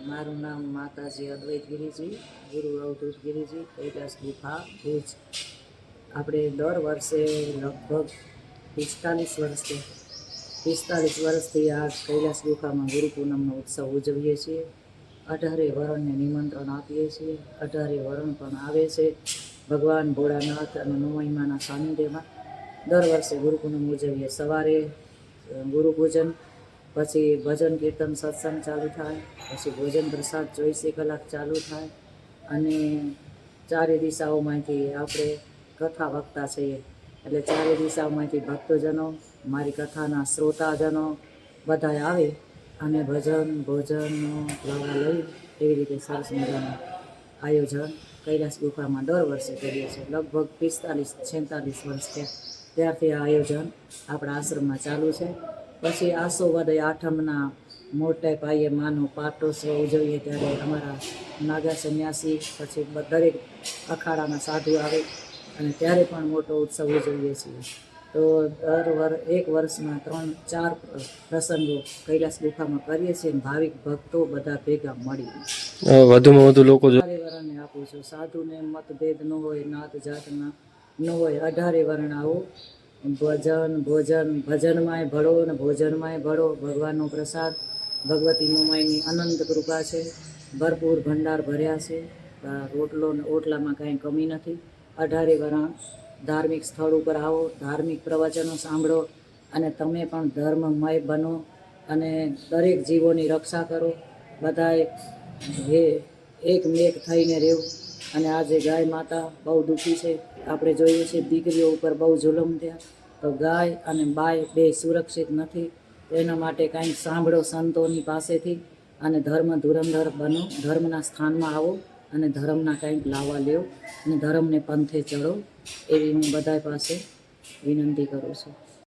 મારું નામ માતાજી અદ્વૈત ગિરિજી, ગુરુ અવધૂત ગિરિજી, કૈલાસ ગુફા ભુજ. આપણે દર વર્ષે લગભગ 45 વર્ષથી આ કૈલાસ ગુફામાં ગુરુ પૂનમનો ઉત્સવ ઉજવીએ છીએ. 18 વરણને નિમંત્રણ આપીએ છીએ. 18 વરણ પણ આવે છે ભગવાન ભોળાનાથ અને નોમઈમાના સાનિધ્યમાં. દર વર્ષે ગુરુ પૂનમ ઉજવીએ. સવારે ગુરુ પૂજન, પછી ભજન કીર્તન સત્સંગ ચાલુ થાય, પછી ભોજન પ્રસાદ 24 કલાક ચાલુ થાય, અને ચારે દિશાઓમાંથી આપણે કથા વક્તા છીએ. એટલે ચારે દિશાઓમાંથી ભક્તજનો, મારી કથાના શ્રોતાજનો બધા આવે અને ભજન ભોજનનો લાવા લઈ એવી રીતે સરસ મજાનું આયોજન કૈલાસ ગુફામાં દર વર્ષે કરીએ છીએ. લગભગ 45-46 વર્ષ થયા ત્યારથી આ આયોજન આપણા આશ્રમમાં ચાલુ છે. પછી આસો વદ આઠમના મોટા પાયે માનો પાટોત્સવ ઉજવીએ ત્યારે અમારા નાગા સંન્યાસી, પછી દરેક અખાડાના સાધુ આવે અને ત્યારે પણ મોટો ઉત્સવ ઉજવીએ છીએ. તો એક વર્ષમાં 3-4 પ્રસંગો કૈલાસ ગુફામાં કરીએ છીએ. ભાવિક ભક્તો બધા ભેગા મળીને વધુમાં વધુ લોકો વરણને આપું છું. સાધુને મતભેદ ન હોય, નાત જાતના ન હોય, 18 વરણ આવો. ભજનમાંય ભળો અને ભોજનમાંય ભળો. ભગવાનનો પ્રસાદ, ભગવતી નોમાઈની અનંત કૃપા છે. ભરપૂર ભંડાર ભર્યા છે. ઓટલામાં કાંઈ કમી નથી. 18 વરણ ધાર્મિક સ્થળ ઉપર આવો, ધાર્મિક પ્રવચનો સાંભળો અને તમે પણ ધર્મમય બનો અને દરેક જીવોની રક્ષા કરો. બધાએ એકમેક થઈને રહેવું. અને આજે ગાય માતા બહુ દુઃખી છે. આપણે જોઈએ છીએ દીકરીઓ ઉપર બહુ જુલમ થયા. તો ગાય અને બાય બે સુરક્ષિત નથી. તો એના માટે કાંઈક સાંભળો સંતોની પાસેથી અને ધર્મ ધુરંધર બનો. ધર્મના સ્થાનમાં આવો અને ધર્મના કંઈક લાવવા લ્યો અને ધર્મને પંથે ચડો એવી હું બધા પાસે વિનંતી કરું છું.